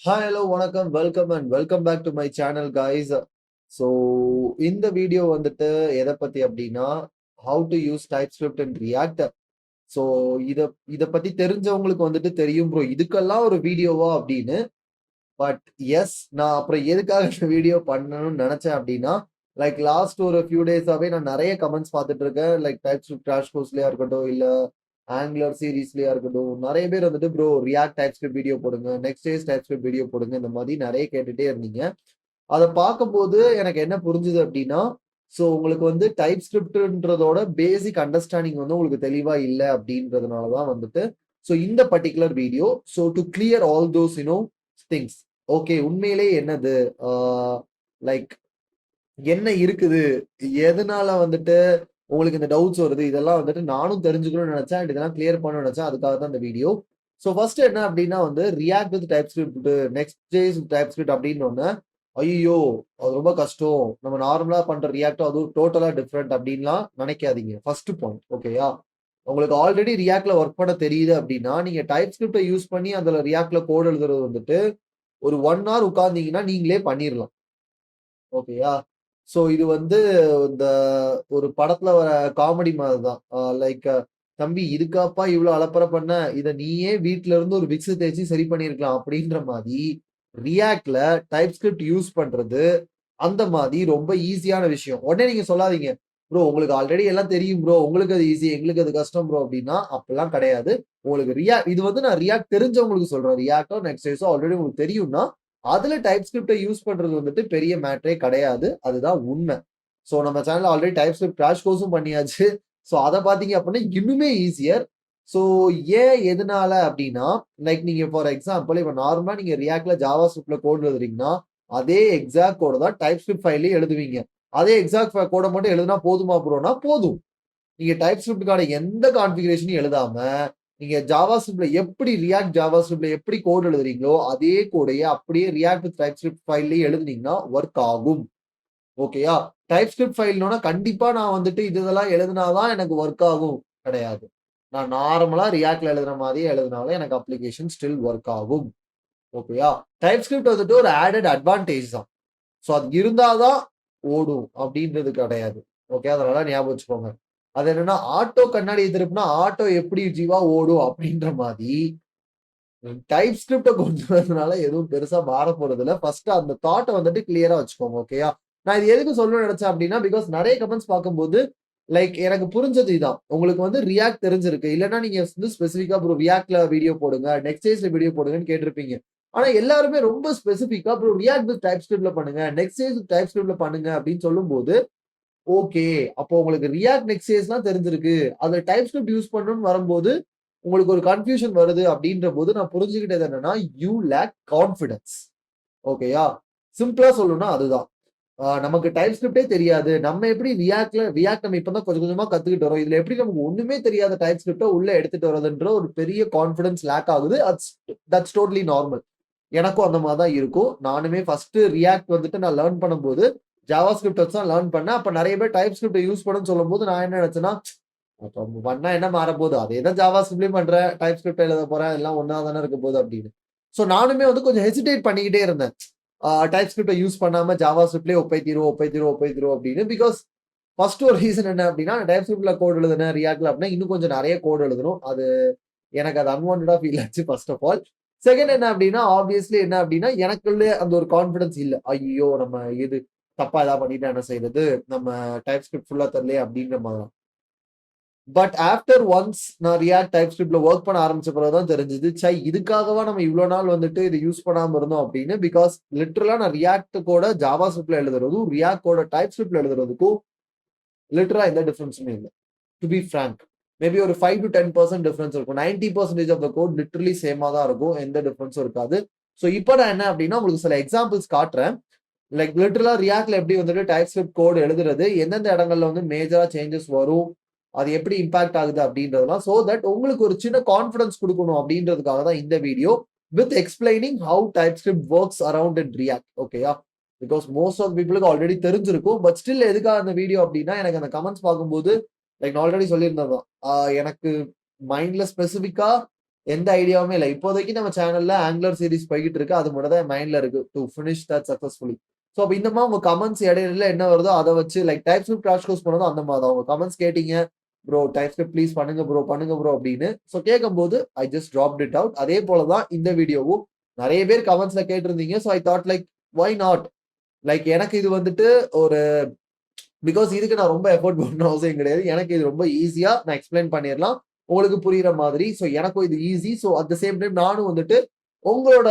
Hi, hello, வணக்கம், welcome and welcome back to my channel guys. So இந்த video வந்துட்டு எதை பத்தி அப்படின்னா how to use TypeScript and React. So இத இத பத்தி தெரிஞ்சவங்களுக்கு வந்துட்டு தெரியும் ப்ரோ இதுக்கெல்லாம் ஒரு வீடியோவா அப்படின்னு. பட் எஸ், நான் அப்புறம் எதுக்காக இந்த வீடியோ பண்ணணும்னு நினைச்சேன் அப்படின்னா, லைக் லாஸ்ட் ஒரு ஃபியூ டேஸாவே நான் நிறைய கமெண்ட்ஸ் பார்த்துட்டு இருக்கேன். லைக் டைப் ஸ்கிரிப்ட் கிராஷ் கோர்ஸ்லயா இருக்கட்டும், இல்ல ஆங்குலர் சீரீஸ்லயா இருக்கட்டும், நிறைய பேர் வந்துட்டு bro React TypeScript video போடுங்க, next days TypeScript video போடுங்க, இந்த மாதிரி நிறைய கேட்டுட்டே இருந்தீங்க. அதை பார்க்கும்போது எனக்கு என்ன புரிஞ்சுது அப்படின்னா, ஸோ உங்களுக்கு வந்து டைப் ஸ்கிரிப்ட்ன்றதோட பேசிக் அண்டர்ஸ்டாண்டிங் வந்து உங்களுக்கு தெளிவா இல்லை அப்படின்றதுனால தான் வந்துட்டு ஸோ இந்த particular video. So to clear all those things. Okay, உண்மையிலே என்னது லைக் என்ன இருக்குது, எதனால வந்துட்டு உங்களுக்கு இந்த டவுட்ஸ் வருது, இதெல்லாம் வந்துட்டு நானும் தெரிஞ்சுக்கணும்னு நினைச்சேன் அண்ட் இதெல்லாம் கிளியர் பண்ணணும்னு நினைச்சேன். அதுக்காக தான் இந்த வீடியோ. ஸோ ஃபர்ஸ்ட் என்ன அப்படின்னா வந்து React with TypeScript, Next JS TypeScript அப்படின்னு ஒன்று. ஐயோ, அது ரொம்ப கஷ்டம், நம்ம நார்மலா பண்ற ரியாக்டும் அதுவும் டோட்டலா டிஃப்ரெண்ட் அப்படின்லாம் நினைக்காதீங்க. ஃபர்ஸ்ட் பாயிண்ட் ஓகேயா. உங்களுக்கு ஆல்ரெடி ரியாக்ட்ல ஒர்க் பண்ண தெரியுது அப்படின்னா நீங்க டைப் ஸ்கிரிப்டை யூஸ் பண்ணி அதுல ரியாக்ட்ல கோட் எழுதுறது வந்துட்டு ஒரு 1 hour உட்கார்ந்தீங்கன்னா நீங்களே பண்ணிடலாம். ஓகேயா. சோ இது வந்து இந்த ஒரு படத்துல வர காமெடி மாதிரிதான். லைக், தம்பி இதுக்காப்பா இவ்வளவு அலப்பறை பண்ண, இத நீயே வீட்ல இருந்து ஒரு விக்ஸ் தேய்ச்சி சரி பண்ணிருக்கலாம் அப்படின்ற மாதிரி ரியாக்ட்ல டைப் ஸ்கிரிப்ட் யூஸ் பண்றது அந்த மாதிரி ரொம்ப ஈஸியான விஷயம். உடனே நீங்க சொல்லாதீங்க ப்ரோ உங்களுக்கு ஆல்ரெடி எல்லாம் தெரியும் ப்ரோ, உங்களுக்கு அது ஈஸி எங்களுக்கு அது கஷ்டம் ப்ரோ அப்படின்னா அப்பெல்லாம் கிடையாது. உங்களுக்கு இது வந்து நான் ரியாக்ட் தெரிஞ்சவங்களுக்கு சொல்றேன். ரியாக்டோ நெக்ஸ்ட் ஆல்ரெடி உங்களுக்கு தெரியும்னா அதுல டைப் ஸ்கிரிப்டை யூஸ் பண்றது வந்துட்டு பெரிய மேட்டரே கிடையாது. அதுதான் உண்மை. சோ நம்ம சேனல்ல ஆல்ரெடி டைப் ஸ்கிரிப்ட் கிராஷ் கோர்ஸும் பண்ணியாச்சு. சோ அத பாத்தீங்க அப்படின்னா இன்னுமே ஈஸியர். சோ ஏன் எதனால அப்படின்னா, லைக் நீங்க ஃபார் எக்ஸாம்பிள் இப்ப நார்மலா நீங்க ரியாக்ட்ல ஜாவா ஸ்கிரிப்ட்ல கோட் எழுதுறீங்கன்னா அதே எக்ஸாக்ட் கோட தான் டைப் ஸ்கிரிப்ட் ஃபைல்லயும் எழுதுவீங்க. அதே எக்ஸாக்ட் கோட மட்டும் எழுதுனா போதுமா ப்ரோனா போதும். நீங்க டைப் ஸ்கிரிப்டுக்கான எந்த கான்ஃபிகரேஷனையும் எழுதாம நீங்க ஜாவா ஸ்கிரிப்ட்ல எப்படி ரியாக்ட் ஜாவா ஸ்கிரிப்ட்ல எப்படி கோட் எழுதுறீங்களோ அதே கோடையே அப்படியே ரியாக்ட் வித் டைப் ஸ்கிரிப்ட் ஃபைல்லயே எழுதுனீங்கன்னா ஒர்க் ஆகும். ஓகேயா. டைப் ஸ்கிரிப்ட் ஃபைல்னோனா கண்டிப்பா நான் வந்துட்டு இதெல்லாம் எழுதினாதான் எனக்கு ஒர்க் ஆகும் கிடையாது. நான் நார்மலா ரியாக்ட்ல எழுதுற மாதிரியே எழுதினாலும் எனக்கு அப்ளிகேஷன் ஸ்டில் ஒர்க் ஆகும். ஓகேயா. டைப் ஸ்கிரிப்ட் வந்துட்டு ஒரு ஆடட் அட்வான்டேஜ் தான். சோ அது இருந்தாதான் ஓடும் அப்படின்றது கிடையாது. ஓகே, அதனால ஞாபகம் வச்சுக்கோங்க. அது என்னன்னா ஆட்டோ கண்ணாடி திருப்புனா ஆட்டோ எப்படி ஜீவா ஓடும் அப்படின்ற மாதிரி டைப் ஸ்கிரிப்ட கொண்டு வரதுனால எதுவும் பெருசா மாற போறது இல்ல. ஃபர்ஸ்ட் அந்த தாட்ட வந்துட்டு கிளியரா வச்சுக்கோங்க. ஓகேயா. நான் இது எதுக்கு சொல்லணும்னு நினைச்சேன் அப்படின்னா பிகாஸ் நிறைய கமெண்ட்ஸ் பார்க்கும்போது லைக் எனக்கு புரிஞ்சது இதான். உங்களுக்கு வந்து ரியாக்ட் தெரிஞ்சிருக்கு. இல்லன்னா நீங்க வந்து ஸ்பெசிஃபிக்கா ப்ரோ ரியாக்ட்ல வீடியோ போடுங்க, நெக்ஸ்ட் ஸ்டேஜ்ல வீடியோ போடுங்கன்னு கேட்டிருப்பீங்க. ஆனா எல்லாருமே ரொம்ப ஸ்பெசிஃபிக்கா ப்ரோ ரியாக்ட் வித் டைப் ஸ்கிரிப்ட்ல பண்ணுங்க, நெக்ஸ்ட் ஸ்டேஜ் டைப் ஸ்கிரிப்ட்ல பண்ணுங்க அப்படின்னு சொல்லும்போது ஓகே. அப்போ உங்களுக்கு ரியாக்ட் நெக்ஸ்ட்.js தெரிஞ்சிருக்கு. அதுல டைப் ஸ்கிரிப்ட் யூஸ் பண்ணணும்னு வரும்போது, உங்களுக்கு ஒரு கன்ஃப்யூஷன் வருது அப்படின்ற போது நான் புரிஞ்சுக்கிட்டது என்னன்னா, யூ லேக் கான்ஃபிடன்ஸ். ஓகேயா. சிம்பிளா சொல்லணும்னா அதுதான். நமக்கு டைப் ஸ்கிரிப்டே தெரியாது. நம்ம எப்படி ரியாக்ட் நம்ம இப்பதான் கொஞ்சம் கொஞ்சமா கத்துக்கிட்டு வரோம். இதுல எப்படி நமக்கு ஒண்ணுமே தெரியாத டைப் ஸ்கிரிப்ட உள்ள எடுத்துட்டு வரதுன்ற ஒரு பெரிய கான்ஃபிடன்ஸ் லேக் ஆகுது. That's totally normal. எனக்கும் அந்த மாதிரி தான் இருக்கும். நானுமே ஃபர்ஸ்ட் ரியாக்ட் வந்துட்டு நான் லேர்ன் பண்ணும்போது ஜாவா ஸ்கிரிப்ட் வச்சு தான் லேர்ன் பண்ணேன். அப்ப நிறைய பேர் டைப் ஸ்கிரிப்ட் யூஸ் பண்ணுன்னு சொல்லும்போது நான் என்ன நினைச்சேன்னா, அப்ப பண்ணா என்ன மாறப்போகுது? அதே தான் ஜாவா ஸ்கிரிப்ட்லயும் பண்றேன். டைப் ஸ்கிரிப்ட் எழுத போறேன். எல்லாம் ஒண்ணா தானே இருக்க போகுது அப்படின்னு. சோ நானுமே வந்து கொஞ்சம் ஹெசிடேட் பண்ணிக்கிட்டே இருந்தேன். டைப் ஸ்கிரிப்ட யூஸ் பண்ணாம ஜாவா ஸ்கிரிப்ட்லயே ஒப்பைத்திருவோம் அப்படின்னு. பிகாஸ் ஃபர்ஸ்ட் ஒரு ரீசன் என்ன அப்படின்னா, டைப் ஸ்கிரிப்ட்ல கோட் எழுதுனேன் ரியாக்ட்ல அப்படின்னா இன்னும் கொஞ்சம் நிறைய கோட் எழுதணும். அது எனக்கு அது அன்வான்டடா ஃபீல் ஆச்சு ஃபர்ஸ்ட் ஆஃப் ஆல். செகண்ட் என்ன அப்படின்னா, ஆப்வியஸ்லி என்ன அப்படின்னா, எனக்குள்ளே அந்த ஒரு கான்ஃபிடன்ஸ் இல்ல. ஐயோ! நம்ம இது தப்பா ஏதாவது பண்ணிட்டா என்ன செய்றது? நம்ம டைப் ஸ்கிரிப்ட் ஃபுல்லா தெரியலையே அப்படின்ற மாதிரி. பட் ஆஃப்டர் ஒன்ஸ் நான் ரியாக்ட் டைப் ஸ்கிரிப்ட்ல ஒர்க் பண்ண ஆரம்பிச்ச பிறகு தான் தெரிஞ்சது. ச்சை, இதுக்காகவா நம்ம இவ்ளோ நாள் வந்துட்டு இத யூஸ் பண்ணாம இருந்தோம் அப்படின்னு. பிகாஸ் லிட்டரலா நான் ரியாக்ட் கோட ஜாவா ஸ்கிரிப்ட்ல எழுதுறதும், ரியாக்ட் கோட டைப் ஸ்கிரிப்ட்ல எழுதுறதுக்கும் லிட்டரலா எந்த டிஃபரன்ஸுமே இல்ல. To be Frank. மேபி ஒரு 5 to 10% டிஃபரன்ஸ் இருக்கும். 90% ஆஃப் த கோட் லிட்டரலி சேமா தான் இருக்கும். எந்த டிஃபரன்ஸும் இருக்காது. சோ இப்போ நான் என்ன அப்படின்னா உங்களுக்கு சில எக்ஸாம்பிள்ஸ் காட்டுறேன். லைக் லிட்டரலா ரியாக்ட்ல எப்படி வந்துட்டு டைப் ஸ்கிரிப்ட் கோட் எழுதுறது, எந்தெந்த இடங்கள்ல வந்து மேஜரா சேஞ்சஸ் வரும், அது எப்படி இம்பாக்ட் ஆகுது அப்படின்றதெல்லாம் சோ தட் உங்களுக்கு ஒரு சின்ன கான்ஃபிடன்ஸ் குடுக்கணும் அப்படின்றதுக்காக தான் இந்த video with explaining how TypeScript works around in React. ஓகேயா. பிகாஸ் மோஸ்ட் ஆஃப் பீப்புளுக்கு ஆல்ரெடி தெரிஞ்சிருக்கும். பட் ஸ்டில் எதுக்காக அந்த வீடியோ அப்படின்னா எனக்கு அந்த கமெண்ட்ஸ் பார்க்கும்போது லைக் நான் ஆல்ரெடி சொல்லியிருந்தேன் தான். எனக்கு மைண்ட்ல ஸ்பெசிஃபிக்கா எந்த ஐடியாவுமே இல்ல. இப்போதைக்கு நம்ம சேனல்ல ஆங்குலர் சீரிஸ் போய்க்கிட்டு இருக்கு. அது மட்டும் தான் என் மைண்ட்ல இருக்கு. To finish that successfully. So அப்ப இந்த மாரி உங்க கமெண்ட்ஸ் இடையில என்ன வருதோ அத வச்சு லைக் டைப்ஸ்கிரிப்ட் கிராஷ் கோர்ஸ் பண்ணதும் அந்த மாரி தான். உங்க கமெண்ட்ஸ் கேட்டீங்க. ப்ரோ டைப்ஸ்கிரிப்ட் ப்ளீஸ் பண்ணுங்க ப்ரோ, பண்ணுங்க ப்ரோ அப்படின்னு. ஸோ கேட்கும்போது I just dropped it out. அதே போல தான் இந்த வீடியோவும். நெறைய பேர் கமெண்ட்ஸ்ல கேட்டிருந்தீங்க. So I thought like why not? Like எனக்கு இது வந்துட்டு ஒரு பிகாஸ் இதுக்கு நான் ரொம்ப எஃபோர்ட் பண்ண அவசியம் கிடையாது. எனக்கு இது ரொம்ப ஈஸியா நான் எக்ஸ்பிளைன் பண்ணிறலாம். உங்களுக்கு புரியிற மாதிரி. ஸோ எனக்கும் இது easy. So at the same time நானும் வந்துட்டு உங்களோட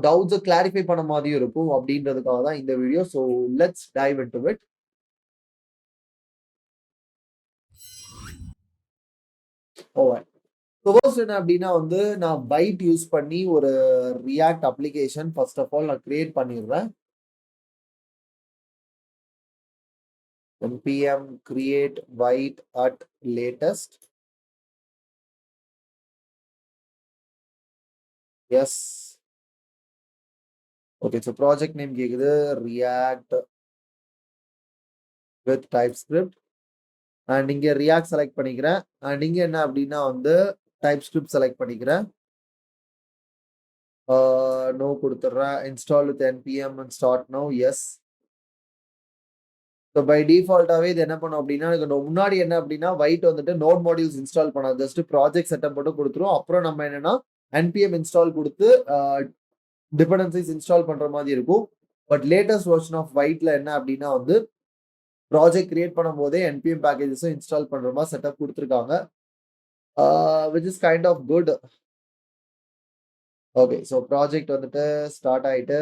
டவுட்ஸ கிளாரிஃபை பண்ண மாதிரியும் இருக்கும் அப்படின்றதுக்காக தான் இந்த video. So let's dive into it. Alright. So first என்ன அப்படின்னா வந்து நான் பைட் யூஸ் பண்ணி ஒரு React application first of all நான் கிரியேட் பண்ணிடுறேன். npm create byte at latest. Yes. Okay. So project name கேக்குது ரியாக்ட் வித் டைப்ஸ்கிரிப்ட். அண்ட் இங்க ரியாக்ட் செலக்ட் பண்ணிக்கிறேன். அண்ட் இங்க என்ன அப்படின்னா வந்து டைப்ஸ்கிரிப்ட் செலக்ட் பண்ணிக்கிறேன். நோ கொடுத்துட்றேன். Install with npm and start now. Yes. So by டிஃபால்ட்டாவே இது என்ன பண்ணும் அப்படின்னா எனக்கு முன்னாடி என்ன அப்படின்னா வைட் வந்துட்டு நோட் மாடியூல்ஸ் இன்ஸ்டால் பண்ணாது. ஜஸ்ட் ப்ராஜெக்ட் செட்டப் மட்டும் கொடுத்துரும். அப்புறம் நம்ம என்னன்னா npm இன்ஸ்டால் கொடுத்து டிபெண்டன்சிஸ் இன்ஸ்டால் பண்ற மாதிரி இருக்கும். பட் லேட்டஸ்ட் வெர்ஷன் ஆஃப் வைட்ல என்ன அப்படின்னா வந்து ப்ராஜெக்ட் கிரியேட் பண்ணும் போதே npm பேக்கேஜஸும் இன்ஸ்டால் பண்ற மாதிரி செட்டப் கொடுத்துருக்காங்க. Which is kind of good. Okay. So project வந்துட்டு ஸ்டார்ட் ஆயிட்டு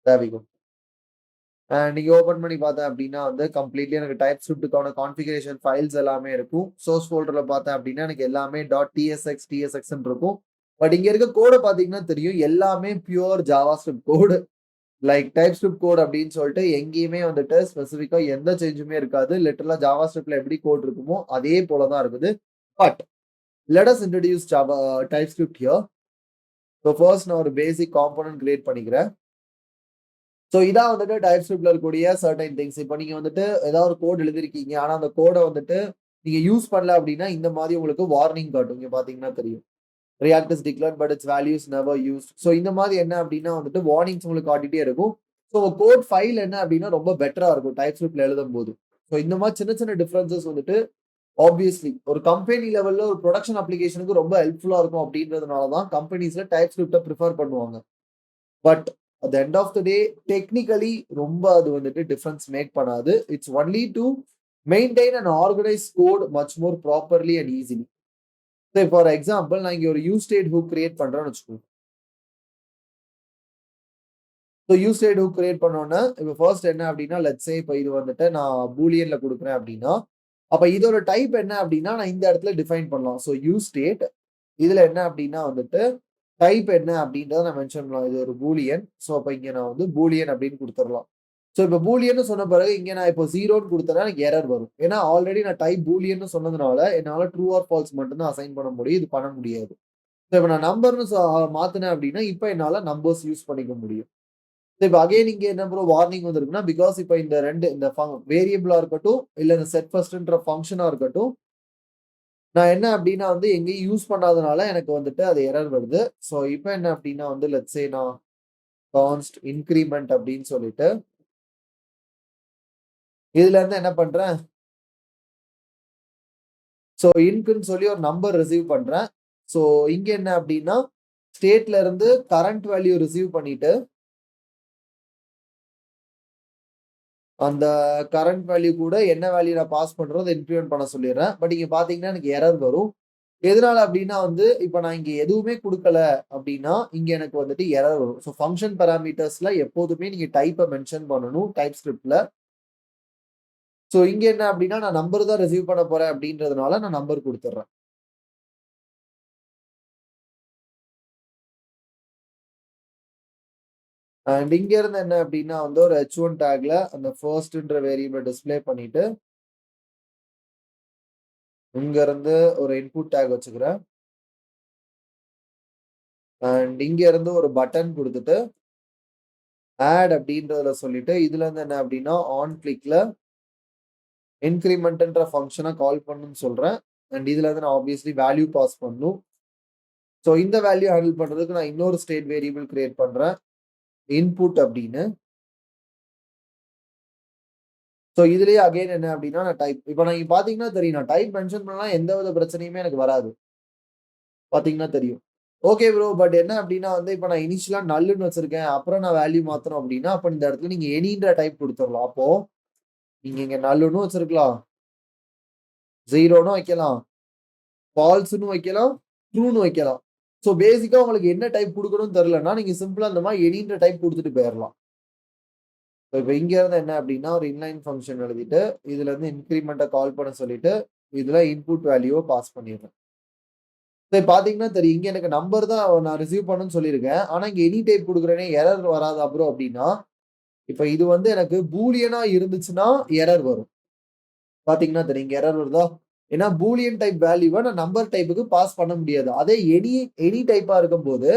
தேவைக்கும். நீங்க ஓபன் பண்ணி பார்த்தேன் அப்படின்னா வந்து கம்ப்ளீட்லி எனக்கு டைப் ஸ்கிரிப்டுக்கான கான்ஃபிகரேஷன் ஃபைல்ஸ் எல்லாமே இருக்கும். சோர்ஸ் ஃபோல்டர்ல பார்த்தேன் அப்படின்னா எனக்கு எல்லாமே .tsx இருக்கும். பட் இங்க இருக்க கோட பாத்தீங்கன்னா தெரியும். எல்லாமே பியூர் ஜாவா ஸ்கிரிப்ட் கோடு. லைக் டைப் ஸ்கிரிப்ட் கோட் அப்படின்னு சொல்லிட்டு எங்கேயுமே வந்துட்டு ஸ்பெசிஃபிக்கா எந்த சேஞ்சுமே இருக்காது. லிட்டரலா ஜாவா ஸ்கிரிப்ட்ல எப்படி கோட் இருக்குமோ அதே போல தான் இருக்குது. But let us introduce Java type script here. So first நான் ஒரு பேசிக் காம்போனன்ட் கிரியேட் பண்ணிக்கிறேன். ஸோ இதான் வந்துட்டு டைப் ஸ்கிரிப்ட்ல இருக்கக்கூடிய சர்டைன் திங்ஸ். இப்போ நீங்க வந்துட்டு ஏதாவது ஒரு கோட் எழுதிருக்கீங்க. ஆனா அந்த கோடை வந்துட்டு நீங்க யூஸ் பண்ணல அப்படின்னா இந்த மாதிரி உங்களுக்கு வார்னிங் காட்டும். இங்க பாத்தீங்கன்னா தெரியும். React is declared but its values never used. So இந்த மாதிரி என்ன அப்படின்னா வந்துட்டு வார்னிங்ஸ் உங்களுக்கு காட்டிட்டே இருக்கும். ஸோ கோட் ஃபைல் என்ன அப்படின்னா ரொம்ப பெட்டரா இருக்கும் டைப் ஸ்கிரிப்ட்ல எழுதும் போது. ஸோ இந்த மாதிரி சின்ன சின்ன டிஃபரன்சஸ் வந்துட்டு ஆப்வியஸ்லி ஒரு கம்பெனி லெவல்ல ஒரு ப்ரொடக்ஷன் அப்ளிகேஷனுக்கு ரொம்ப ஹெல்ப்ஃபுல்லா இருக்கும் அப்படின்றதுனால தான் கம்பெனிஸ்ல டைப் ஸ்கிரிப்டை ப்ரிஃபர் பண்ணுவாங்க. But at end of the day technically ரொம்ப அது வந்துட்டு டிஃபரன்ஸ் மேக் பண்ணாது. It's only to maintain and organise code much more properly and easily. For example நான் இங்க ஒரு யூஸ் ஸ்டேட் ஹூக் கிரியேட் பண்றேன்னு வச்சுக்கோங்க. So use state hook create பண்ணோன்னா இப்போ ஃபர்ஸ்ட் என்ன அப்படின்னா லெட்ஸ் சே இப்போ இது வந்துட்டு நான் பூலியன்ல கொடுக்குறேன் அப்படின்னா அப்ப இதோட டைப் என்ன அப்படின்னா நான் இந்த இடத்துல டிஃபைன் பண்ணலாம். ஸோ யூஸ் ஸ்டேட் இதுல என்ன அப்படின்னா வந்துட்டு டைப் என்ன அப்படின்றத நான் மென்ஷன் பண்ணலாம். இது ஒரு பூலியன். ஸோ அப்ப இங்க நான் வந்து பூலியன் அப்படின்னு கொடுத்துடலாம். ஸோ இப்போ பூலியன் சொன்ன பிறகு இங்க நான் இப்போ ஜீரோன்னு கொடுத்தேன்னா எனக்கு எரர் வரும். ஏன்னா ஆல்ரெடி நான் டைப் பூலியன் சொன்னதுனால என்னால ட்ரூ ஆர் ஃபால்ஸ் மட்டும் தான் அசைன் பண்ண முடியும். இது பண்ண முடியாது. ஸோ இப்போ நான் நம்பர்னு மாத்தினேன் அப்படின்னா இப்போ என்னால நம்பர்ஸ் யூஸ் பண்ணிக்க முடியும். இப்ப அகைன் இங்க என்ன ப்ரோ வார்னிங் வந்திருக்குன்னா பிகாஸ் இப்ப இந்த ரெண்டு இந்த வேரியபிளா இருக்கட்டும் இல்ல இந்த செட் ஃபர்ஸ்ட்ன்ற ஃபங்க்ஷனா இருக்கட்டும் நான் என்ன அப்படின்னா வந்து எங்கேயும் யூஸ் பண்ணாதனால எனக்கு வந்துட்டு அது எரர் வருது. ஸோ இப்போ என்ன அப்படின்னா வந்து லெட்ஸ் சே நான் கான்ஸ்ட் இன்கிரிமெண்ட் அப்படின்னு சொல்லிட்டு இதுல இருந்து என்ன பண்றேன். ஸோ இன்க்குன்னு சொல்லி ஒரு நம்பர் ரிசீவ் பண்றேன். ஸோ இங்க என்ன அப்படின்னா ஸ்டேட்ல இருந்து கரண்ட் வேல்யூ ரிசீவ் பண்ணிட்டு அந்த கரண்ட் வேல்யூ கூட என்ன வேல்யூ நான் பாஸ் பண்றோம் அதை இன்கிரிமெண்ட் பண்ண சொல்லிடுறேன். பட் இங்க பாத்தீங்கன்னா எனக்கு எரர் வரும். எதனால அப்படின்னா வந்து இப்ப நான் இங்க எதுவுமே கொடுக்கல அப்படின்னா இங்க எனக்கு வந்துட்டு எரர் வரும். ஸோ ஃபங்க்ஷன் பாராமீட்டர்ஸ்ல எப்போதுமே நீங்க டைப்பை மென்ஷன் பண்ணணும் டைப் ஸ்கிரிப்ட்ல. ஸோ இங்க என்ன அப்படின்னா நான் நம்பர் தான் ரிசீவ் பண்ண போறேன் அப்படின்றதுனால நான் நம்பர் கொடுத்துட்றேன். அண்ட் இங்க இருந்து என்ன அப்படின்னா வந்து ஒரு h1 டேக்ல அந்த ஃபர்ஸ்ட்ன்ற வேரியபிள் டிஸ்ப்ளே பண்ணிட்டு இங்க இருந்து ஒரு இன்புட் டேக் வச்சுக்கிறேன். அண்ட் இங்க இருந்து ஒரு பட்டன் கொடுத்துட்டு ஆட் அப்படின்றதுல சொல்லிட்டு இதுல இருந்து என்ன அப்படின்னா ஆன் கிளிக்ல இன்கிரிமெண்ட்ன்ற ஃபங்க்ஷனை கால் பண்ணுன்னு சொல்றேன். அண்ட் இதுல இருந்து நான் ஆப்வியஸ்லி வேல்யூ பாஸ் பண்ணணும். ஸோ இந்த வேல்யூ ஹேண்டில் பண்றதுக்கு நான் இன்னொரு ஸ்டேட் வேரியபிள் கிரியேட் பண்றேன், இன்புட் அப்படின்னு. ஸோ இதுலயே அகைன் என்ன அப்படின்னா நான் டைப் இப்போ நீங்க பாத்தீங்கன்னா தெரியும், நான் டைப் மென்ஷன் பண்ணா எந்த வித பிரச்சனையுமே எனக்கு வராது. பாத்தீங்கன்னா தெரியும். Okay bro. பட் என்ன அப்படின்னா வந்து இப்போ நான் இனிஷியலா நல்லுன்னு வச்சிருக்கேன், அப்புறம் நான் வேல்யூ மாத்தணும் அப்படின்னா அப்ப இந்த இடத்துல நீங்க எனின்ற டைப் கொடுத்துடலாம். அப்போ நீங்க இங்க நல்லுன்னு வச்சிருக்கலாம், ஜீரோன்னு வைக்கலாம், ஃபால்ஸ்ன்னு வைக்கலாம், ட்ரூன்னு வைக்கலாம். ஸோ பேசிக்கா உங்களுக்கு என்ன டைப் கொடுக்கணும்னு தெரியலன்னா நீங்க சிம்பிளா இந்த மாதிரி எனின்ற டைப் கொடுத்துட்டு போயிடலாம். இப்போ இங்க இருந்து என்ன அப்படின்னா ஒரு இன்லைன் ஃபங்க்ஷன் எழுதிட்டு இதுல இருந்து இன்கிரிமெண்ட்டை கால் பண்ண சொல்லிட்டு இதுல இன்புட் வேல்யூவை பாஸ் பண்ணிடுறேன். இப்போ பாத்தீங்கன்னா தெரியும், இங்க எனக்கு நம்பர் தான் நான் ரிசீவ் பண்ணுன்னு சொல்லியிருக்கேன். ஆனா இங்க எனி டைப் கொடுக்குறேனே எரர் வராதா ப்ரோ அப்படின்னா, இப்போ இது வந்து எனக்கு பூலியனா இருந்துச்சுன்னா எரர் வரும். பாத்தீங்கன்னா தெரியும், இங்க எரர் வருதா? ஏன்னா பூலியன் டைப் வேல்யூவை நான் நம்பர் டைப்புக்கு பாஸ் பண்ண முடியாது. அதே எனி எனி டைப்பா இருக்கும்போது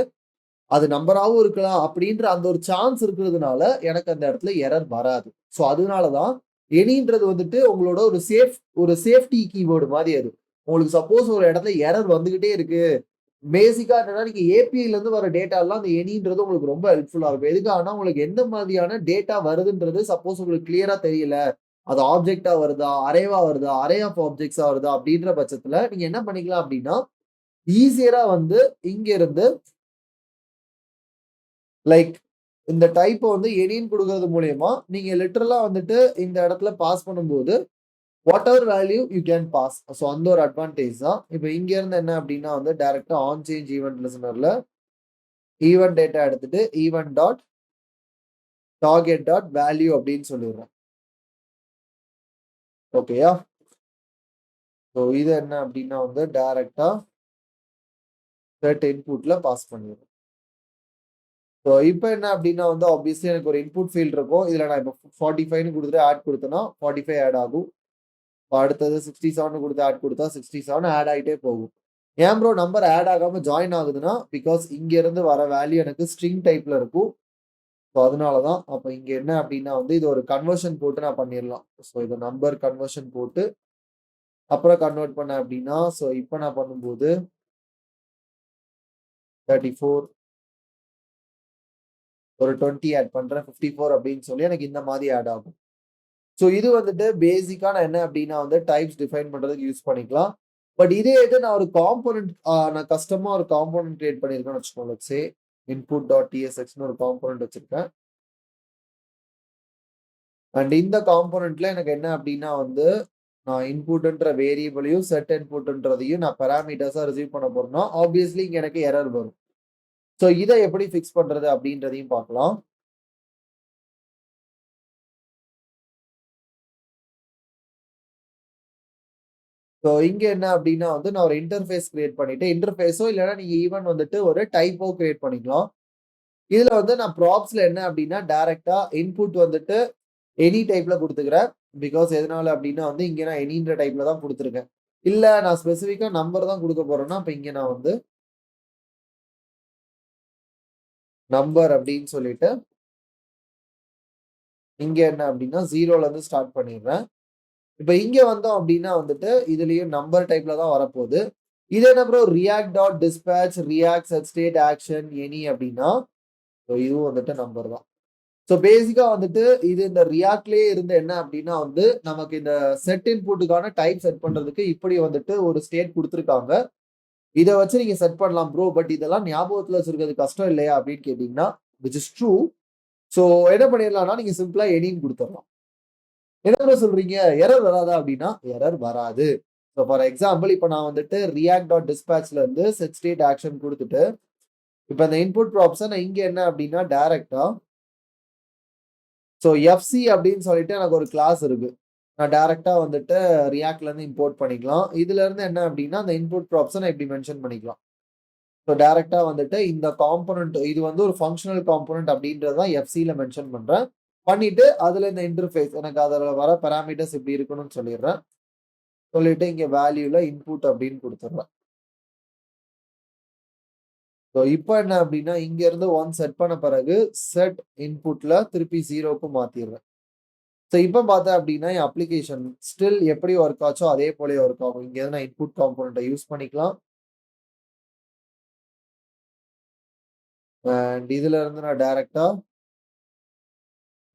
அது நம்பராவும் இருக்கலாம் அப்படின்ற அந்த ஒரு சான்ஸ் இருக்கிறதுனால எனக்கு அந்த இடத்துல எரர் வராது. ஸோ அதனாலதான் எனின்றது வந்துட்டு உங்களோட ஒரு சேஃப்டி கீவேர்டு மாதிரி அது. உங்களுக்கு சப்போஸ் ஒரு இடத்துல எரர் வந்துகிட்டே இருக்கு. பேசிக்கா என்னன்னா நீங்க ஏபிஐல இருந்து வர டேட்டா எல்லாம் அந்த எனின்றது உங்களுக்கு ரொம்ப ஹெல்ப்ஃபுல்லா இருக்கும். எதுக்காகனா உங்களுக்கு எந்த மாதிரியான டேட்டா வருதுன்றது சப்போஸ் உங்களுக்கு கிளியரா தெரியல. அது ஆப்ஜெக்ட்டா வருதா, அரேவா வருதா, அரே ஆஃப் ஆப்ஜெக்ட்ஸா வருதா அப்படின்ற பட்சத்துல நீங்க என்ன பண்ணிக்கலாம் அப்படின்னா, ஈஸியரா வந்து இங்க இருந்து லைக் இந்த டைப்ப வந்து எனின்னு குடுக்குறது மூலியமா, நீங்க லிட்டரலா வந்துட்டு இந்த இடத்துல பாஸ் பண்ணும்போது, whatever value you can pass. So அந்த ஒரு அட்வான்டேஜ் தான். இப்ப இங்க இருந்து என்ன அப்டின்னா வந்து டைரக்ட்டா ஆன் சேஞ்ச் ஈவென்ட் லிசனர்ல ஈவென்ட் டேட்டா எடுத்துட்டு event dot target dot value அப்படின்னு சொல்லிடுறேன். ஓகேயா? ஸோ இது என்ன அப்டின்னா வந்து டைரக்ட்டா செட் இன்புட்ல பாஸ் பண்ணிடுறேன். ஸோ இப்ப என்ன அப்டின்னா வந்து ஆப்வியஸ்லி எனக்கு ஒரு இன்புட் ஃபீல்ட் இருக்கும். இதுல நான் இப்ப 45ன்னு குடுத்துட்டு ஆட் குடுத்தேன்னா 45 ஆட் ஆகும். அடுத்தது 67 குடுத்து ஆட் குடுத்தா 67 ஆட் ஆயிட்டே போகும். ஏன் ப்ரோ நம்பர் ஆட் ஆகாம ஜாயின் ஆகுதுன்னா, பிகாஸ் இங்க இருந்து வர வேல்யூ எனக்கு ஸ்ட்ரிங் டைப்ல இருக்கும். ஸோ அதனால தான். அப்ப இங்க என்ன அப்டின்னா வந்து இது ஒரு கன்வர்ஷன் போட்டு நான் பண்ணிரலாம். ஸோ இத நம்பர் கன்வர்ஷன் போட்டு அப்புறம் கன்வெர்ட் பண்ணேன் அப்டின்னா, ஸோ இப்ப நான் பண்ணும்போது 34 ஒரு 20 ஆட் பண்றேன். 54 அப்டின்னு சொல்லி எனக்கு இந்த மாதிரி ஆட் ஆகும். ஸோ இது வந்துட்டு பேசிக்கா நான் என்ன அப்டின்னா வந்து டைப்ஸ் டிஃபைன் பண்றதுக்கு யூஸ் பண்ணிக்கலாம். பட் இதே இது நான் ஒரு காம்போனன்ட் நான் கஸ்டமா ஒரு காம்போனன்ட் கிரியேட் பண்ணியிருக்கேன்னு வச்சுக்கோங்க. லெட்ஸ் சே input.tsxன்னு ஒரு காம்போனன்ட் வச்சிருக்கேன். அண்ட் இந்த காம்போனன்ட்ல எனக்கு என்ன அப்டின்னா வந்து நான் இன்புட்ன்ற வேரியபிளையும் செட் இன்புட்ன்றதையும் நான் பாராமீட்டர்ஸா ரிசீவ் பண்ண போறேன்னா, ஆப்வியஸ்லி இங்க எனக்கு எரர் வரும். ஸோ இத எப்படி ஃபிக்ஸ் பண்றது அப்டின்றதையும் பார்க்கலாம். ஸோ இங்க என்ன அப்டின்னா வந்து நான் ஒரு இன்டர்ஃபேஸ் கிரியேட் பண்ணிட்டு, இன்டர்ஃபேஸோ இல்லன்னா நீங்க ஈவன் வந்துட்டு ஒரு டைப்போ கிரியேட் பண்ணிக்கலாம். இதுல வந்து நான் ப்ராப்ஸ்ல என்ன அப்டின்னா டைரக்ட்டா இன்புட் வந்துட்டு எனி டைப்ல குடுத்துக்கிறேன். பிகாஸ் எதனால அப்டின்னா வந்து இங்க நான் எனின்ற டைப்ல தான் குடுத்துருக்கேன். இல்ல நான் ஸ்பெசிஃபிக்கா நம்பர் தான் குடுக்க போறேன்னா, அப்ப இங்க நான் வந்து நம்பர் அப்டின்னு சொல்லிட்டு, இங்க என்ன அப்டின்னா 0ல இருந்து ஸ்டார்ட் பண்ணிடுறேன். இப்ப இங்க வந்தோம் அப்டின்னா வந்துட்டு இதுலயும் நம்பர் டைப்ல தான் வரப்போது. இது என்ன bro react dot dispatch react set state action any அப்டின்னா, ஸோ இதுவும் வந்துட்டு நம்பர் தான். ஸோ பேசிக்கா வந்துட்டு இது இந்த ரியாக்ட்லயே இருந்து என்ன அப்டின்னா வந்து நமக்கு இந்த செட் இன்புட்டுக்கான டைப் செட் பண்றதுக்கு இப்படி வந்துட்டு ஒரு ஸ்டேட் குடுத்துருக்காங்க. இத வச்சு நீங்க செட் பண்ணலாம் ப்ரோ. பட் இதெல்லாம் ஞாபகத்துல வச்சிருக்கிறது கஷ்டம் இல்லையா அப்படின்னு கேட்டீங்கன்னா, விச் இஸ் ட்ரூ. ஸோ என்ன பண்ணிடலாம்னா நீங்க சிம்பிளா எனின்னு குடுத்துடலாம். என்ன ப்ரோ சொல்றீங்க? எரர் வராதா அப்படின்னா, எரர் வராது. ஸோ ஃபார் எக்ஸாம்பிள் இப்ப நான் வந்துட்டு ரியாக்ட் டாட் டிஸ்பேட்ச்ல இருந்து செட் ஸ்டேட் ஆக்ஷன் குடுத்துட்டு, இப்ப இந்த இன்புட் ப்ராப்ஸ நான் இங்க என்ன அப்படின்னா டைரக்ட்டா ஸோ எஃப்சி அப்படின்னு சொல்லிட்டு எனக்கு ஒரு கிளாஸ் இருக்கு. நான் டைரக்ட்டா வந்துட்டு ரியாக்ட்ல இருந்து இம்போர்ட் பண்ணிக்கலாம். இதுல இருந்து என்ன அப்படின்னா அந்த இன்புட் ப்ராப்ஸ நான் இப்படி மென்ஷன் பண்ணிக்கலாம். ஸோ டைரக்ட்டா வந்துட்டு இந்த காம்போனன்ட் இது வந்து ஒரு ஃபங்ஷனல் காம்போனன்ட் அப்படின்றத தான் எஃப்சில மென்ஷன் பண்றேன். பண்ணிட்டு அதுல இந்த இன்டர்ஃபேஸ் எனக்கு அதுல வர பாராமீட்டர்ஸ் இப்படி இருக்கணும்னு சொல்லிடுறேன். சொல்லிட்டு இங்க வேல்யூல இன்புட் அப்படின்னு குடுத்துடுறேன். ஸோ இப்போ என்ன அப்படின்னா இங்க இருந்து ஒன் செட் பண்ண பிறகு செட் இன்புட்ல திருப்பி 0க்கு மாத்திடுறேன். ஸோ இப்போ பார்த்தேன் அப்படின்னா என் அப்ளிகேஷன் ஸ்டில் எப்படி ஒர்க் ஆச்சோ அதே போலயே ஒர்க் ஆகும். இங்க இருந்து நான் இன்புட் காம்போனண்ட்டை யூஸ் பண்ணிக்கலாம். அண்ட் இதுல இருந்து நான் டைரக்டா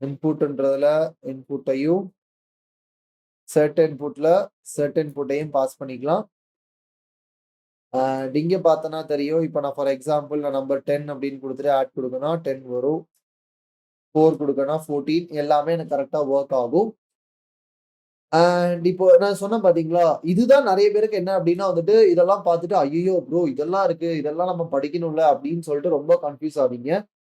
இன்புட்ன்றதுல இன்புட்டையும் செட் இன்புட்ல செட் இன்புட்டையும் பாஸ் பண்ணிக்கலாம். அண்ட் இங்க பார்த்தனா தெரியும். இப்போ நான் ஃபார் எக்ஸாம்பிள் நான் நம்பர் 10 அப்படின்னு கொடுத்துட்டு ஆட் கொடுக்கணும் 10 வரும். 4 கொடுக்கணும் 14 எல்லாமே எனக்கு கரெக்டா ஒர்க் ஆகும். அண்ட் இப்போ நான் சொன்னேன் பாத்தீங்களா, இதுதான் நிறைய பேருக்கு என்ன அப்படின்னா வந்துட்டு இதெல்லாம் பார்த்துட்டு ஐயோ ப்ரோ இதெல்லாம் இருக்கு, இதெல்லாம் நம்ம படிக்கணும்ல அப்படின்னு சொல்லிட்டு ரொம்ப கன்ஃபியூஸ் ஆவீங்க.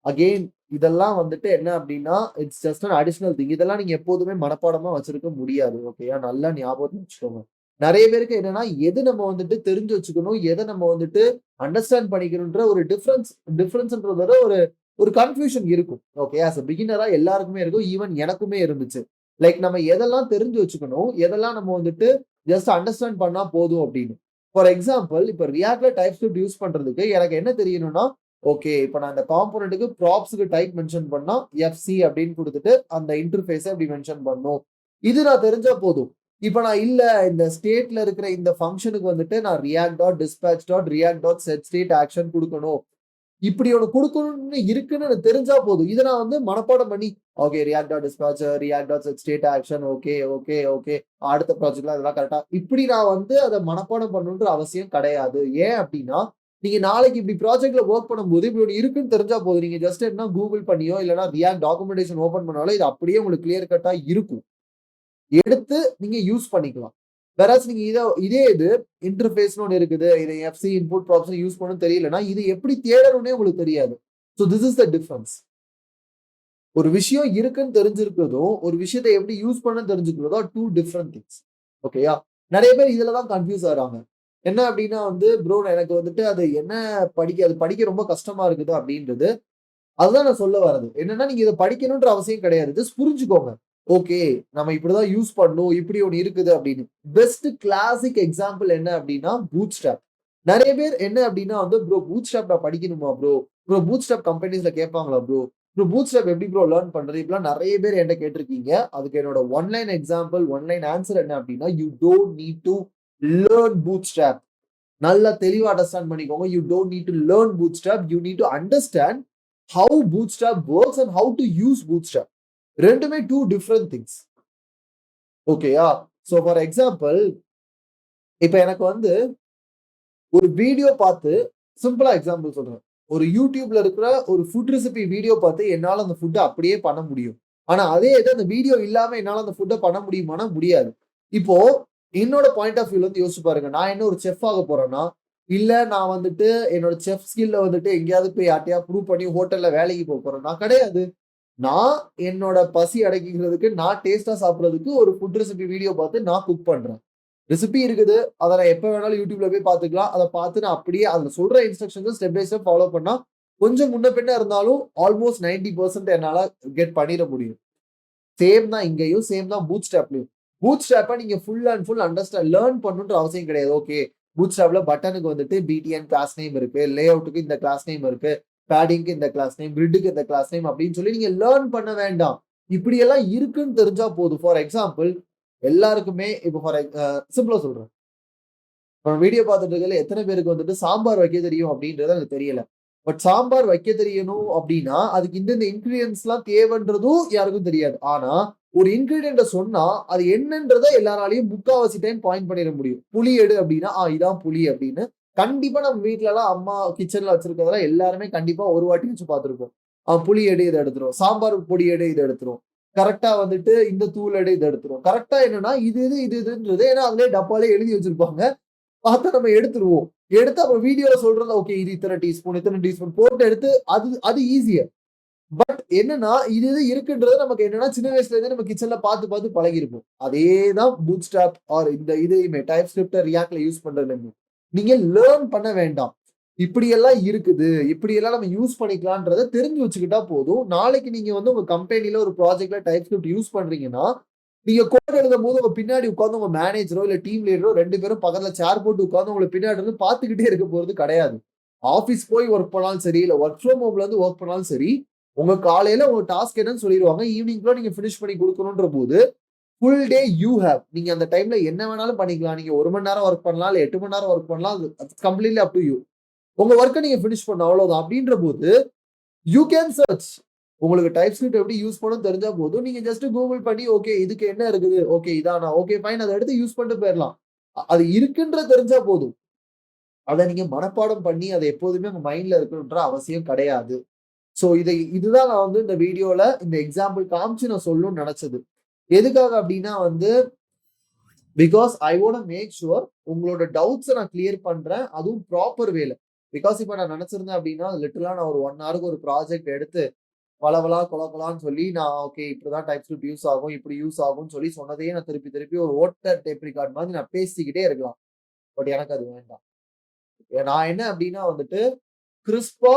அகெயின் இதெல்லாம் வந்துட்டு என்ன அப்படின்னா it's just an additional thing. இதெல்லாம் நீங்க எப்போதுமே மனப்பாடமா வச்சிருக்க முடியாது. ஓகேயா, நல்லா ஞாபகத்துல வச்சுக்கோங்க. நிறைய பேருக்கு என்னன்னா எது நம்ம வந்துட்டு தெரிஞ்சு வச்சுக்கணும், எதை நம்ம வந்துட்டு அண்டர்ஸ்டாண்ட் பண்ணிக்கணும்ன்ற ஒரு டிஃபரன்ஸ்ன்றத ஒரு ஒரு கன்ஃபியூஷன் இருக்கும். ஓகே, ஆஸ் அ பிகினரா எல்லாருக்குமே இருக்கும். ஈவன் எனக்குமே இருந்துச்சு. லைக் நம்ம எதெல்லாம் தெரிஞ்சு வச்சுக்கணும், எதெல்லாம் நம்ம வந்துட்டு ஜஸ்ட் அண்டர்ஸ்டாண்ட் பண்ணா போதும் அப்படின்னு. ஃபார் எக்ஸாம்பிள் இப்ப ரியாக்ட்ல டைப் ஸ்கிரிப்ட் யூஸ் பண்றதுக்கு எனக்கு என்ன தெரியணும்னா, ஓகே இப்ப நான் இந்த காம்போனன்ட்க்கு ப்ராப்ஸ்க்கு டைப் மென்ஷன் பண்ணா எஃப்சி அப்படின்னு கொடுத்துட்டு அந்த இன்டர்ஃபேஸை அப்படி மென்ஷன் பண்ணணும். இது நான் தெரிஞ்சா போதும். இப்ப நான் இல்ல இந்த ஸ்டேட்ல இருக்கிற இந்த ஃபங்க்ஷனுக்கு வந்துட்டு நான் react dot dispatch dot react dot set state action கொடுக்கணும். இப்படி ஒண்ணு குடுக்கணும்னு இருக்குன்னு எனக்கு தெரிஞ்சா போதும். இத நான் வந்து மனப்பாடம் பண்ணி, okay react dot dispatcher, react dot set state action, okay, okay, okay. அடுத்த ப்ராஜெக்ட்ல அதெல்லாம் கரெக்ட்டா இப்படி நான் வந்து அத மனப்பாடம் பண்ணணுன்ற அவசியம் கிடையாது. ஏன் அப்படின்னா, நீங்க நாளைக்கு இப்படி ப்ராஜெக்ட்ல வொர்க் பண்ணும்போது இப்படி ஒண்ணு இருக்குன்னு தெரிஞ்சா போதும். நீங்க ஜஸ்ட் என்ன கூகுள் பண்ணியோ, இல்லன்னா ரியாக்ட் டாக்குமெண்டேஷன் ஓப்பன் பண்ணாலும் இது அப்படியே உங்களுக்கு கிளியர் கட்டா இருக்கும். எடுத்து நீங்க யூஸ் பண்ணிக்கலாம். வேறாஸ் நீங்க இதே இது இன்டர்ஃபேஸ்னு ஒண்ணு இருக்குது. இத எஃப்சி இன்புட் ப்ராப்ஸ்ன்னு யூஸ் பண்ணணும்னு தெரியலன்னா, இது எப்படி தேடணும்னே உங்களுக்கு தெரியாது. So this is the difference. ஒரு விஷயம் இருக்குன்னு தெரிஞ்சிருக்கிறதும், ஒரு விஷயத்த எப்படி யூஸ் பண்ணணும்னு தெரிஞ்சுக்கிறதும் 2 டிஃபரண்ட் திங்ஸ். ஓகேயா? நெறைய பேர் இதுல தான் கன்ஃப்யூஸ் ஆகுறாங்க. என்ன அப்டின்னா வந்து, ப்ரோ எனக்கு வந்துட்டு அது என்ன அது படிக்க ரொம்ப கஷ்டமா இருக்குது அப்டின்றது. அதுதான் நான் சொல்ல வர்றது. என்னன்னா, நீங்க இத படிக்கணும்ன்ற அவசியம் கிடையாது. ஜஸ்ட் புரிஞ்சுக்கோங்க. ஓகே. நம்ம இப்படிதான் யூஸ் பண்ணணும். இப்படி ஒண்ணு இருக்குது அப்படின்னு. பெஸ்ட் கிளாசிக் எக்ஸாம்பிள் என்ன அப்படின்னா, பூட்ஸ்ட்ராப். நெறைய பேர் என்ன அப்படின்னா வந்து, ப்ரோ பூட்ஸ்ட்ராப் நான் படிக்கணுமா ப்ரோ? ப்ரோ பூட்ஸ்ட்ராப் கம்பெனிஸ்ல கேட்பாங்களா ப்ரோ? ப்ரோ பூட்ஸ்ட்ராப் எப்படி ப்ரோ லேர்ன் பண்றது? இப்படிலாம் நெறைய பேர் என்ட்ட கேட்டிருக்கீங்க. அதுக்கு என்னோட one line example, one line answer என்ன அப்படின்னா, you don't need to learn Bootstrap. நல்லா தெளிவா அண்டர்ஸ்டாண்ட் பண்ணிக்கோங்க. You don't need to learn Bootstrap. You need to understand how Bootstrap works and how to use Bootstrap. 2மே 2 different things. ஓகேயா? So for example இப்ப எனக்கு வந்து ஒரு வீடியோ பார்த்து சிம்பிளா எக்ஸாம்பிள் சொல்றேன். ஒரு YouTubeல இருக்கிற ஒரு ஃபுட் ரெசிபி வீடியோ பார்த்து என்னால அந்த ஃபுட்ட அப்படியே பண்ண முடியும். ஆனா அதே இது அந்த வீடியோ இல்லாம என்னால அந்த ஃபுட்ட பண்ண முடியுமானா முடியாது. இப்போ என்னோட பாயிண்ட் ஆஃப் வியூல இருந்து யோசிச்சு பாருங்க. நான் என்ன ஒரு செஃப் ஆக போறேன்னா, இல்ல நான் வந்துட்டு என்னோட செஃப் ஸ்கில்ல வந்துட்டு எங்கேயாவது போய் யார்ட்டயாவது ப்ரூவ் பண்ணி ஹோட்டல்ல வேலைக்கு போறேன்னா கிடையாது. நான் என்னோட பசி அடக்கிக்கிறதுக்கு, நான் டேஸ்ட்டா சாப்பிடுறதுக்கு ஒரு ஃபுட் ரெசிபி வீடியோ பார்த்து நான் குக் பண்றேன். ரெசிபி இருக்குது. அத நான் எப்ப வேணாலும் YouTubeல போய் பார்த்துக்கலாம். அத பார்த்து நான் அப்படியே அதுல சொல்ற இன்ஸ்ட்ரக்ஷன்ஸ ஸ்டெப் பை ஸ்டெப் ஃபாலோ பண்ணா, கொஞ்சம் முன்ன பின்ன இருந்தாலும் ஆல்மோஸ்ட் 90% என்னால கெட் பண்ணிற முடியும். சேம் தான் இங்கேயும், சேம் தான் பூட்ஸ்ட்ராப்லயும். பூட்ஸ்ட்ராப்ப நீங்க ஃபுல் அண்ட் ஃபுல் லேர்ன் பண்ணணுன்ற அவசியம் கிடையாது. ஓகே. பூட்ஸ்ட்ராப்ல பட்டனுக்கு வந்துட்டு BTN கிளாஸ் நேம் இருக்கு. லேஅவுட்க்கு இந்த கிளாஸ் நேம் இருக்கு. பேடிங்க்கு இந்த கிளாஸ் நேம், கிரிட்க்கு இந்த கிளாஸ் நேம் அப்படின்னு சொல்லி நீங்க லேர்ன் பண்ண வேண்டாம். இப்படி எல்லாம் இருக்குன்னு தெரிஞ்சா போதும். ஃபார் எக்ஸாம்பிள் எல்லாருக்குமே இப்போ சிம்பிளா சொல்றேன். வீடியோ பார்த்துட்டு இருக்கல எத்தனை பேருக்கு வந்துட்டு சாம்பார் வைக்க தெரியும் அப்படின்றது எனக்கு தெரியல. பட் சாம்பார் வைக்க தெரியணும் அப்படின்னா, அதுக்கு இந்த இன்கிரீடியன்ட்ஸ்லாம் தேவைன்றதும் யாருக்கும் தெரியாது. ஆனா, ஒரு இன்கிரீடியன்ட்ட சொன்னா, அது என்னன்றத எல்லாராலயும் முக்காவாசி டைம் பாயிண்ட் பண்ணிற முடியும். புளி எடு அப்படின்னா, இதான் புளி அப்படின்னு. கண்டிப்பா நம்ம வீட்லலாம் அம்மா கிச்சன்ல வச்சிருக்கிறதெல்லாம் எல்லாருமே கண்டிப்பா ஒரு வாட்டியாச்சும் பார்த்திருப்போம். புளி எடு இத எடுத்துரும். சாம்பார் பொடி எடு இத எடுத்துரும். கரெக்ட்டா வந்துட்டு இந்த தூள் எடு இத எடுத்துரும். கரெக்ட்டா என்னன்னா, இது இதுன்றது ஏன்னா அதிலேயே டப்பாலயே எழுதி வச்சிருப்பாங்க. பார்த்தா நம்ம எடுத்துருவோம். எடுத்து அப்புறம் வீடியோல சொல்றது ஓகே இது இத்தனை டீஸ்பூன், இத்தனை டீஸ்பூன் போட்டு எடுத்து அது அது ஈஸியர். பட் என்னன்னா, இது இருக்குன்றது நமக்கு என்னன்னா, சின்ன வயசுல இருந்தே நம்ம கிச்சன்ல பார்த்து, பார்த்து பழகியிருப்போம். அதே தான் பூட்ஸ்ட்ராப் ஆர் இந்த இதையுமே டைப்ஸ்கிரிப்ட், ரியாக்ட்ல யூஸ் பண்றதுலயுமே. நீங்க லேர்ன் பண்ண வேண்டாம். இப்படியெல்லாம் இருக்குது. இப்படியெல்லாம் நம்ம யூஸ் பண்ணிக்கலான்றத தெரிஞ்சு வச்சுக்கிட்டா போதும். நாளைக்கு நீங்க வந்து உங்க கம்பெனில ஒரு ப்ராஜெக்ட்ல டைப்ஸ்கிரிப்ட் யூஸ் பண்றீங்கன்னா, நீங்க கோட் எழுதும்போது உங்க பின்னாடி உட்கார்ந்து உங்க மேனேஜரோ, இல்ல டீம் லீடரோ 2 பேரும் பக்கத்துல சேர் போட்டு உட்கார்ந்து உங்கள பின்னாடி இருந்து பார்த்துக்கிட்டே இருக்க போறது கிடையாது. ஆஃபீஸ் போய் ஒர்க் பண்ணாலும் சரி, இல்ல ஒர்க் ஃப்ரம் ஹோம்ல இருந்து ஒர்க் பண்ணாலும் சரி, உங்க காலையில உங்க டாஸ்க் என்னன்னு சொல்லிருவாங்க. ஈவினிங்குள்ள நீங்க ஃபினிஷ் பண்ணி குடுக்கணுன்ற போது, ஃபுல் டே யூ ஹேவ். நீங்க அந்த டைம்ல என்ன வேணாலும் பண்ணிக்கலாம். நீங்க 1 மணி நேரம் ஒர்க் பண்ணலாம், இல்ல 8 மணி நேரம் ஒர்க் பண்ணலாம். அது கம்ப்ளீட்லி அப் டூ யூ. உங்க வொர்க்க நீங்க ஃபினிஷ் பண்ணணும் அவ்வளவுதான். அப்படின்ற போது யூ கேன் சர்ச். உங்களுக்கு டைப் ஸ்கிரிப்ட் எப்படி யூஸ் பண்ணணும்னு தெரிஞ்சா போதும். நீங்க ஜஸ்ட் கூகுள் பண்ணி ஓகே இதுக்கு என்ன இருக்குது? ஓகே இதானா? Okay fine. அத எடுத்து யூஸ் பண்ணிட்டு போயிரலாம். அது இருக்குன்றது தெரிஞ்சா போதும். அத நீங்க மனப்பாடம் பண்ணி அத எப்போதுமே உங்க மைண்ட்ல இருக்கணுன்ற அவசியம் கிடையாது. சோ இதுதான் நான் வந்து இந்த வீடியோல இந்த எக்ஸாம்பிள் காமிச்சு நான் சொல்லணும்னு நெனச்சது. எதுக்காக அப்டின்னா வந்து because I want to make sure உங்களோட டவுட்ஸ நான் கிளியர் பண்றேன். அதுவும் ப்ராப்பர் வேல. பிகாஸ் இப்ப நான் நெனச்சிருந்தேன் அப்டின்னா, லிட்டரலா நான் ஒரு 1 ஹவருக்கு ஒரு ப்ராஜெக்ட் எடுத்து வளவளா, கொழகொழான்னு சொல்லி நான் ஓகே இப்படிதான் டைப் ஸ்கிரிப்ட் யூஸ் ஆகும், இப்படி யூஸ் ஆகும்ன்னு சொல்லி சொன்னதையே நான் திருப்பி திருப்பி ஒரு ஓட்ட டேப் ரெக்கார்ட் மாதிரி நான் பேசிக்கிட்டே இருக்கலாம். பட் எனக்கு அது வேண்டாம். நான் என்ன அப்டின்னா வந்துட்டு, கிறிஸ்பா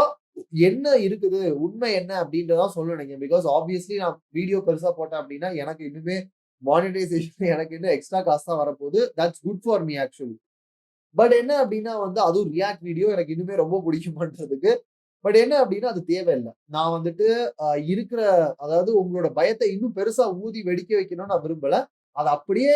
என்ன இருக்குது? உண்மை என்ன அப்டின்றத சொல்ல நினைக்கிறேன். பிகாஸ் ஆப்வியஸ்லி நான் வீடியோ பெருசா போட்டேன் அப்டின்னா, எனக்கு இன்னுமே மானிட்டைசேஷன் எனக்கு இன்னும் எக்ஸ்ட்ரா காசு தான் வரப்போகுது. That's good for me actually. But என்ன அப்டின்னா வந்து அதுவும் ரியாக்ட் வீடியோ எனக்கு இன்னுமே ரொம்ப பிடிக்குமான்றதுக்கு. பட் என்ன அப்டின்னா அது தேவையில்ல. நான் வந்துட்டு இருக்கிற அதாவது உங்களோட பயத்த இன்னும் பெருசா ஊதி வெடிக்க வைக்கணும்னு நான் விரும்பல. அத அப்படியே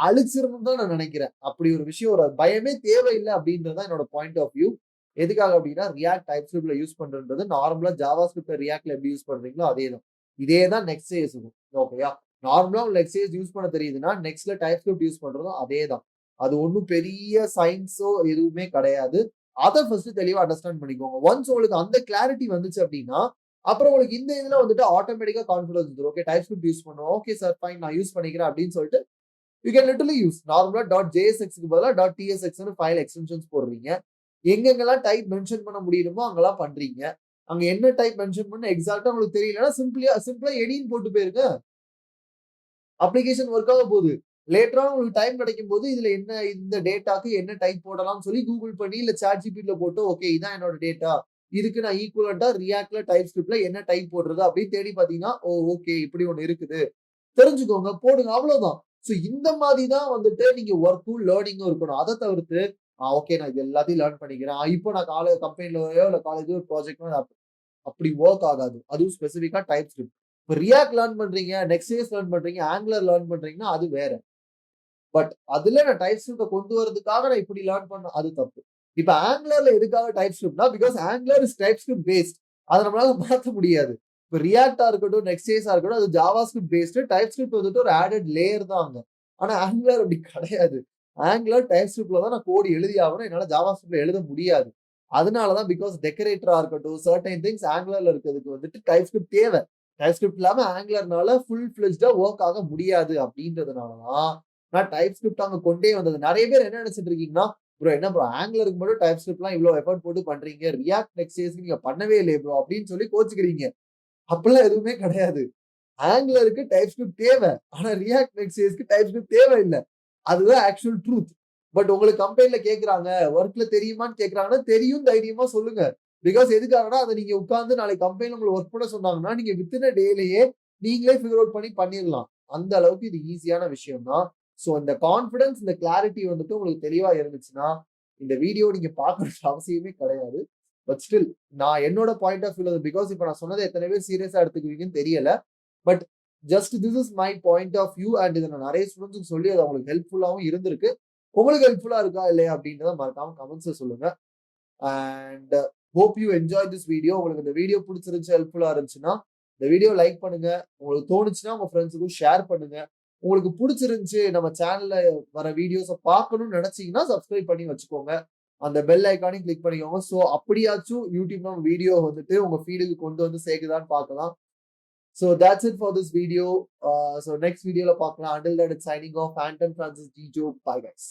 அழிச்சிரணும்னு தான் நான் நெனைக்கிறேன். அப்படி ஒரு விஷயம் ஒரு பயமே தேவையில்ல அப்டின்றது தான் என்னோட பாயிண்ட் ஆஃப் வியூ. எதுக்காக அப்டின்னா ரியாக்ட் டைப் ஸ்கிரிப்ட்ல யூஸ் பண்றதுன்றது நார்மலா ஜாவா ஸ்கிரிப்ட் ரியாக்ட்ல எப்படி யூஸ் பண்றீங்களோ அதே தான். இதே தான் நெக்ஸ்ட் ஜேஎஸ்க்கும். ஓகேயா? நார்மலா உங்களுக்கு நெக்ஸ்ட் ஜேஎஸ் யூஸ் பண்ண தெரியுதுன்னா, நெக்ஸ்ட்ல டைப் ஸ்கிரிப்ட் யூஸ் பண்றதும் அதே தான். அது ஒண்ணும் பெரிய சயின்ஸோ எதுவுமே கிடையாது. அத ஃபர்ஸ்ட் தெளிவா அண்டர்ஸ்டாண்ட் பண்ணிக்கோங்க. ஒன்ஸ் உங்களுக்கு அந்த கிளாரிட்டி வந்துச்சு அப்டின்னா, அப்புறம் உங்களுக்கு இந்த இதுல வந்துட்டு ஆட்டோமேட்டிக்கா கான்ஃபிடன்ஸ் வந்துரும். ஓகே டைப் ஸ்கிரிப்ட் யூஸ் பண்ணுவோம். ஓகே சார் ஃபைன் நான் யூஸ் பண்ணிக்கிறேன் அப்டின்னு சொல்லிட்டு யூ கேன் லிட்டரலி யூஸ். நார்மலா .jsxக்கு பதிலா .tsxன்னு ஃபைல் எக்ஸ்டென்ஷன்ஸ் போடுறீங்க. எங்கெங்கெல்லாம் டைப் மென்ஷன் பண்ண முடியுமோ அங்கெல்லாம் பண்றீங்க. அங்க என்ன டைப் மென்ஷன் பண்ண எக்ஸாக்ட்டா உங்களுக்கு தெரியலன்னா சிம்பிளா எடின்னு போட்டு போயிருங்க. அப்ளிகேஷன் ஒர்க் ஆக போகுது. லேட்டரா உங்களுக்கு டைம் கிடைக்கும்போது, இதுல என்ன இந்த டேட்டாக்கு என்ன டைப் போடலாம்னு சொல்லி கூகுள் பண்ணி, இல்ல ChatGPTல போட்டு, ஓகே இதான் என்னோட டேட்டா. இதுக்கு நான் ஈக்குவலன்ட்டா ரியாக்ட்ல டைப் ஸ்கிரிப்ட்ல என்ன டைப் போடுறது அப்படின்னு தேடி பார்த்தீங்கன்னா, ஓ! ஓகே இப்படி ஒண்ணு இருக்குது. தெரிஞ்சுக்கோங்க, போடுங்க அவ்வளோதான். சோ இந்த மாதிரி தான் வந்துட்டு நீங்க ஒர்க்கும், லேர்னிங்கும் இருக்கணும். அத தவிர்த்து, ஓகே நான் இது எல்லாத்தையும் லேர்ன் பண்ணிக்கிறேன். இப்போ நான் கம்பெனிலயோ இல்ல காலேஜ்லயோ ஒரு ப்ராஜெக்ட்னா அப்படி வொர்க் ஆகாது. அதுவும் ஸ்பெசிஃபிக்கா டைப் ஸ்கிரிப்ட். இப்ப ரியாக்ட் லேர்ன் பண்றீங்க, நெக்ஸ்ட்.js லேர்ன் பண்றீங்க, ஆங்குலர் லேர்ன் பண்றீங்கன்னா அது வேற. பட் அதுல நான் டைப் ஸ்கிரிப்ட்ட கொண்டு வரதுக்காக நான் இப்படி லேர்ன் பண்ணேன். அது தப்பு. இப்ப ஆங்குலர்ல எதுக்காக டைப் ஸ்கிரிப்ட்னா, because Angular is TypeScript based. அத நம்மளால மாத்த முடியாது. இப்ப ரியாக்ட்டா இருக்கட்டும், நெக்ஸ்ட்.js இருக்கட்டும், அது Java script based. Type script வந்துட்டு ஒரு ஆடட் லேயர் தான் அங்க. ஆனா ஆங்குலர் அப்படி கிடையாது. ஆங்குலர் டைப் ஸ்கிரிப்ட்ல தான் நான் கோட் எழுதி ஆகணும். என்னால ஜாவா ஸ்கிரிப்ட்ல எழுத முடியாது. அதனால தான் பிகாஸ் டெக்கரேட்டரா இருக்கட்டும், சர்டைன் திங்ஸ் ஆங்குலர்ல இருக்கிறதுக்கு வந்துட்டு டைப் ஸ்கிரிப்ட் தேவை. டைப் ஸ்கிரிப்ட் இல்லாம ஆங்குலர்னால ஃபுல் ஃபிளெட்ஜ்டா வொர்க் ஆக முடியாது அப்படின்றதுனால தான் நான் டைப் ஸ்கிரிப்ட் அங்க கொண்டே வந்தது. நெறைய பேர் என்ன நெனச்சிட்டு இருக்கீங்கன்னா, ப்ரோ என்ன ப்ரோ ஆங்குலருக்கு மட்டும் டைப் ஸ்கிரிப்ட்லாம் இவ்ளோ எஃபோர்ட் போட்டு பண்றீங்க. ரியாக்ட் நெக்ஸ்ட்.jsக்கு நீங்க பண்ணவே இல்லையே ப்ரோ அப்படின்னு சொல்லி கோச்சுக்கிறீங்க. அப்படிலாம் எதுவுமே கிடையாது. ஆங்குலருக்கு டைப் ஸ்கிரிப்ட் தேவ. ஆனா ரியாக்ட் நெக்ஸ்ட்.jsக்கு டைப் ஸ்கிரிப்ட் தேவையில்ல. அதுதான் ஆக்சுவல் ட்ரூத். பட் உங்களுக்கு கம்பெனில கேட்கறாங்க, வொர்க்ல தெரியுமான்னு கேட்கறாங்கன்னா, தெரியும் தைரியமா சொல்லுங்க. பிகாஸ் எதுக்காகன்னா, அத நீங்க உட்கார்ந்து நாளைக்கு கம்பெனில உங்கள வொர்க் பண்ண சொன்னாங்கன்னா, நீங்க வித்தின் அ டேலயே நீங்களே ஃபிகர் அவுட் பண்ணி பண்ணிரலாம். அந்த அளவுக்கு இது ஈஸியான விஷயம் தான். சோ இந்த கான்ஃபிடன்ஸ், இந்த கிளாரிட்டி வந்துட்டு உங்களுக்கு தெளிவா இருந்துச்சுன்னா, இந்த வீடியோ நீங்க பார்க்கணும்ன்ற அவசியமே கிடையாது. பட் ஸ்டில் நான் என்னோட பாயிண்ட் ஆஃப் வியூல பிகாஸ் இப்ப நான் சொன்னத எத்தன பேர் சீரியஸா எடுத்துக்குவீங்கன்னு தெரியல. But just this is my point of view and இத நான் நெறைய ஸ்டூடண்ட்ஸ்க்கு சொல்லி அது அவங்களுக்கு ஹெல்ப்ஃபுல்லாவும் இருந்திருக்கு. உங்களுக்கு ஹெல்ப்ஃபுல்லா இருக்கா இல்லையா அப்படின்றத மறக்காம கமெண்ட்ஸ்ல சொல்லுங்க. And hope you enjoy this video. உங்களுக்கு இந்த வீடியோ பிடிச்சிருந்துச்சு, ஹெல்ப்ஃபுல்லா இருந்துச்சுன்னா, இந்த வீடியோ லைக் பண்ணுங்க. உங்களுக்கு தோணுச்சுன்னா உங்க ஃப்ரெண்ட்ஸுக்கும் ஷேர் பண்ணுங்க. உங்களுக்கு புடிச்சிருந்துச்சு நம்ம சேனல்ல வர வீடியோஸ பார்க்கணும்னு நெனச்சீங்கன்னா, சப்ஸ்கிரைப் பண்ணி வச்சுக்கோங்க. அந்த பெல் ஐகானையும் கிளிக் பண்ணிக்கோங்க. சோ அப்படியாச்சும் YouTube நம்ம வீடியோ வந்துட்டு உங்க ஃபீடுக்கு கொண்டு வந்து சேர்க்குதான்னு பார்க்கலாம். So that's it for this video. So next video la paakalam. Until then, it's signing off. Anton Francis G. Joe. Bye guys.